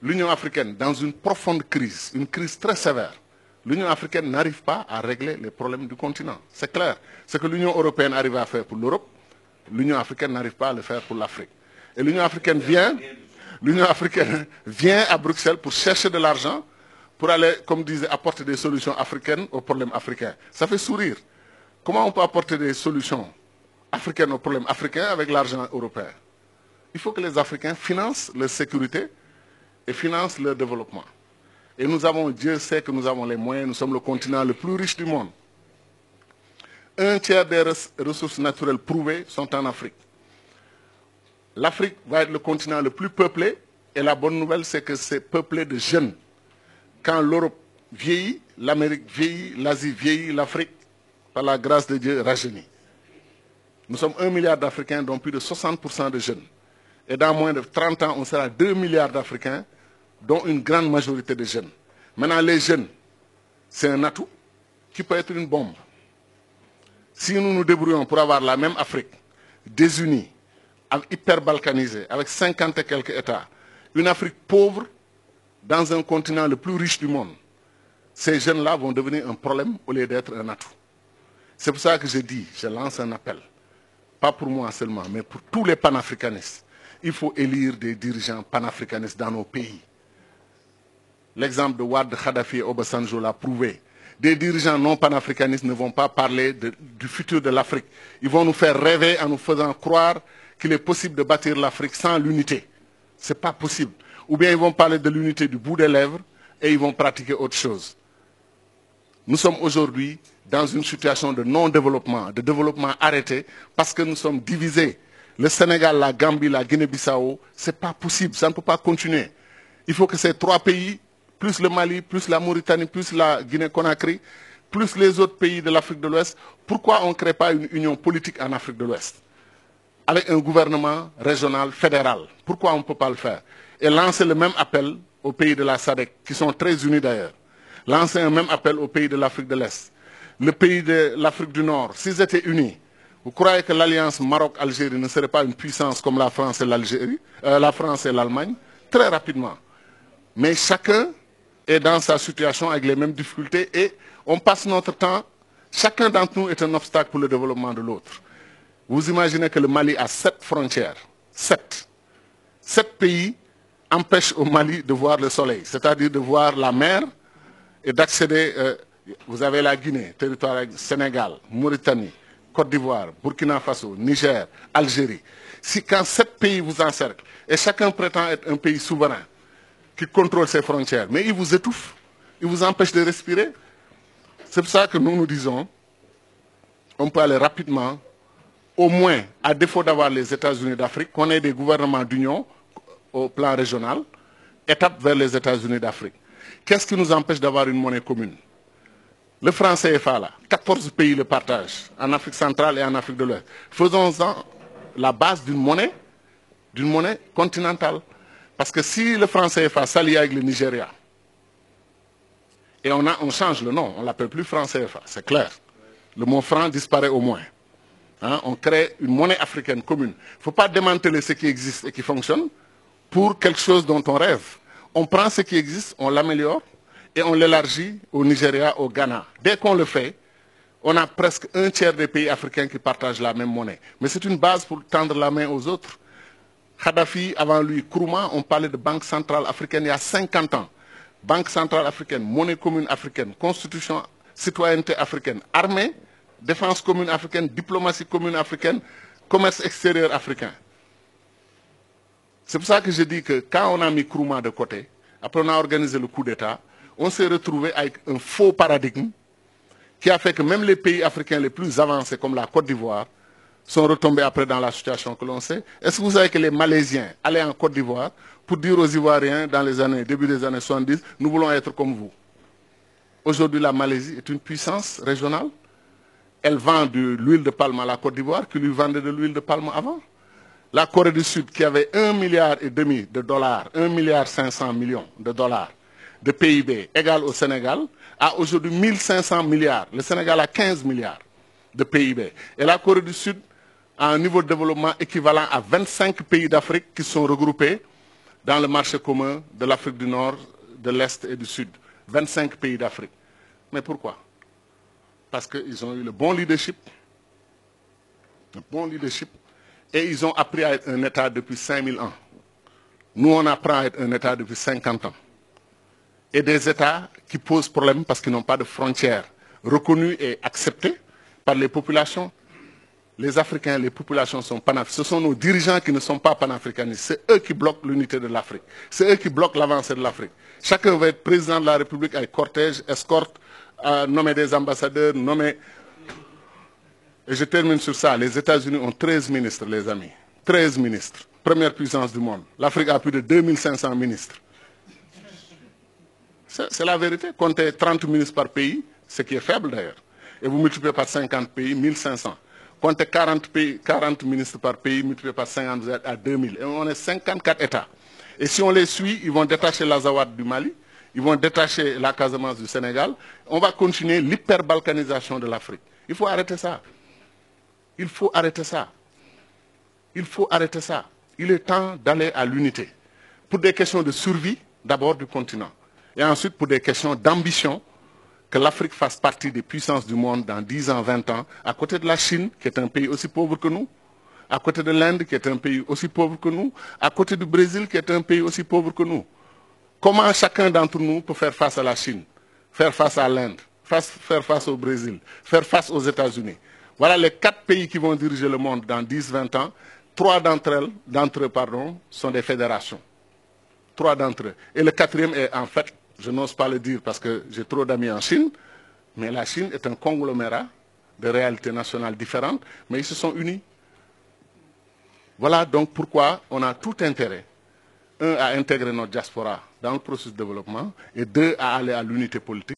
l'Union africaine, dans une profonde crise, une crise très sévère, l'Union africaine n'arrive pas à régler les problèmes du continent. C'est clair. Ce que l'Union européenne arrive à faire pour l'Europe, l'Union africaine n'arrive pas à le faire pour l'Afrique. Et l'Union africaine vient à Bruxelles pour chercher de l'argent, pour aller, comme disait, apporter des solutions africaines aux problèmes africains. Ça fait sourire. Comment on peut apporter des solutions africaines aux problèmes africains avec l'argent européen? Il faut que les Africains financent leur sécurité et financent leur développement. Et nous avons, Dieu sait que nous avons les moyens, nous sommes le continent le plus riche du monde. Un tiers des ressources naturelles prouvées sont en Afrique. L'Afrique va être le continent le plus peuplé, et la bonne nouvelle, c'est que c'est peuplé de jeunes. Quand l'Europe vieillit, l'Amérique vieillit, l'Asie vieillit, l'Afrique, par la grâce de Dieu, rajeunit. Nous sommes 1 milliard d'Africains, dont plus de 60% de jeunes. Et dans moins de 30 ans, on sera 2 milliards d'Africains, dont une grande majorité de jeunes. Maintenant, les jeunes, c'est un atout qui peut être une bombe. Si nous nous débrouillons pour avoir la même Afrique, désunie, hyper balkanisée, avec 50 et quelques États, une Afrique pauvre dans un continent le plus riche du monde, ces jeunes-là vont devenir un problème au lieu d'être un atout. C'est pour ça que je dis, je lance un appel, pas pour moi seulement, mais pour tous les panafricanistes. Il faut élire des dirigeants panafricanistes dans nos pays. L'exemple de Wade, Kadhafi et Obasanjo l'a prouvé. Des dirigeants non panafricanistes ne vont pas parler du futur de l'Afrique. Ils vont nous faire rêver en nous faisant croire qu'il est possible de bâtir l'Afrique sans l'unité. Ce n'est pas possible. Ou bien ils vont parler de l'unité du bout des lèvres et ils vont pratiquer autre chose. Nous sommes aujourd'hui dans une situation de non-développement, de développement arrêté, parce que nous sommes divisés. Le Sénégal, la Gambie, la Guinée-Bissau, ce n'est pas possible, ça ne peut pas continuer. Il faut que ces trois pays, plus le Mali, plus la Mauritanie, plus la Guinée-Conakry, plus les autres pays de l'Afrique de l'Ouest, pourquoi on ne crée pas une union politique en Afrique de l'Ouest avec un gouvernement régional, fédéral? Pourquoi on ne peut pas le faire? Et lancer le même appel aux pays de la SADC, qui sont très unis d'ailleurs. Lancer un même appel aux pays de l'Afrique de l'Est. Le pays de l'Afrique du Nord, s'ils étaient unis, vous croyez que l'alliance Maroc-Algérie ne serait pas une puissance comme la France et l'Algérie, la France et l'Allemagne? Très rapidement. Mais chacun est dans sa situation avec les mêmes difficultés et on passe notre temps, chacun d'entre nous est un obstacle pour le développement de l'autre. Vous imaginez que le Mali a 7 frontières. 7. 7 pays empêchent au Mali de voir le soleil, c'est-à-dire de voir la mer et d'accéder. Vous avez la Guinée, territoire Sénégal, Mauritanie, Côte d'Ivoire, Burkina Faso, Niger, Algérie. Si quand 7 pays vous encerclent et chacun prétend être un pays souverain qui contrôle ses frontières, mais il vous étouffe, il vous empêche de respirer. C'est pour ça que nous nous disons, on peut aller rapidement, au moins, à défaut d'avoir les États-Unis d'Afrique, qu'on ait des gouvernements d'union au plan régional, étape vers les États-Unis d'Afrique. Qu'est-ce qui nous empêche d'avoir une monnaie commune? Le franc CFA, là, 14 pays le partagent, en Afrique centrale et en Afrique de l'Ouest. Faisons-en la base d'une monnaie continentale. Parce que si le franc CFA s'allie avec le Nigeria, et on change le nom, on ne l'appelle plus franc CFA, c'est clair. Le mot franc disparaît au moins. Hein, on crée une monnaie africaine commune. Il ne faut pas démanteler ce qui existe et qui fonctionne pour quelque chose dont on rêve. On prend ce qui existe, on l'améliore et on l'élargit au Nigeria, au Ghana. Dès qu'on le fait, on a presque un tiers des pays africains qui partagent la même monnaie. Mais c'est une base pour tendre la main aux autres. Kadhafi, avant lui, Nkrumah, on parlait de Banque centrale africaine il y a 50 ans. Banque centrale africaine, monnaie commune africaine, constitution, citoyenneté africaine, armée, défense commune africaine, diplomatie commune africaine, commerce extérieur africain. C'est pour ça que je dis que quand on a mis Nkrumah de côté, après on a organisé le coup d'État, on s'est retrouvé avec un faux paradigme qui a fait que même les pays africains les plus avancés comme la Côte d'Ivoire sont retombés après dans la situation que l'on sait. Est-ce que vous savez que les Malaisiens allaient en Côte d'Ivoire pour dire aux Ivoiriens dans les années, début des années 70, nous voulons être comme vous? Aujourd'hui, la Malaisie est une puissance régionale. Elle vend de l'huile de palme à la Côte d'Ivoire qui lui vendait de l'huile de palme avant. La Corée du Sud qui avait 1,5 milliard de dollars, 1,5 milliard de dollars de PIB égal au Sénégal, a aujourd'hui 1500 milliards. Le Sénégal a 15 milliards de PIB. Et la Corée du Sud a un niveau de développement équivalent à 25 pays d'Afrique qui sont regroupés dans le marché commun de l'Afrique du Nord, de l'Est et du Sud. 25 pays d'Afrique. Mais pourquoi? Parce qu'ils ont eu le bon leadership, et ils ont appris à être un État depuis 5000 ans. Nous, on apprend à être un État depuis 50 ans. Et des États qui posent problème parce qu'ils n'ont pas de frontières reconnues et acceptées par les populations. Les Africains, les populations sont panafricaines. Ce sont nos dirigeants qui ne sont pas panafricanistes. C'est eux qui bloquent l'unité de l'Afrique. C'est eux qui bloquent l'avancée de l'Afrique. Chacun veut être président de la République avec cortège, escorte, nommer des ambassadeurs, nommer... Et je termine sur ça. Les États-Unis ont 13 ministres, les amis. 13 ministres. Première puissance du monde. L'Afrique a plus de 2500 ministres. C'est la vérité. Comptez 30 ministres par pays, ce qui est faible d'ailleurs. Et vous multipliez par 50 pays, 1500. Comptez 40 ministres par pays, multiplié par 50, vous êtes à 2000. Et on est 54 États. Et si on les suit, ils vont détacher l'Azawad du Mali, ils vont détacher la Casamance du Sénégal. On va continuer l'hyperbalkanisation de l'Afrique. Il faut arrêter ça. Il faut arrêter ça. Il faut arrêter ça. Il est temps d'aller à l'unité. Pour des questions de survie, d'abord du continent. Et ensuite pour des questions d'ambition, que l'Afrique fasse partie des puissances du monde dans 10 ans, 20 ans, à côté de la Chine, qui est un pays aussi pauvre que nous, à côté de l'Inde, qui est un pays aussi pauvre que nous, à côté du Brésil, qui est un pays aussi pauvre que nous. Comment chacun d'entre nous peut faire face à la Chine, faire face à l'Inde, faire face au Brésil, faire face aux États-Unis? Voilà les 4 pays qui vont diriger le monde dans 10, 20 ans. 3 d'entre eux, sont des fédérations. 3 d'entre eux. Et le 4e est en fait, je n'ose pas le dire parce que j'ai trop d'amis en Chine, mais la Chine est un conglomérat de réalités nationales différentes, mais ils se sont unis. Voilà donc pourquoi on a tout intérêt, 1, à intégrer notre diaspora dans le processus de développement, et 2, à aller à l'unité politique.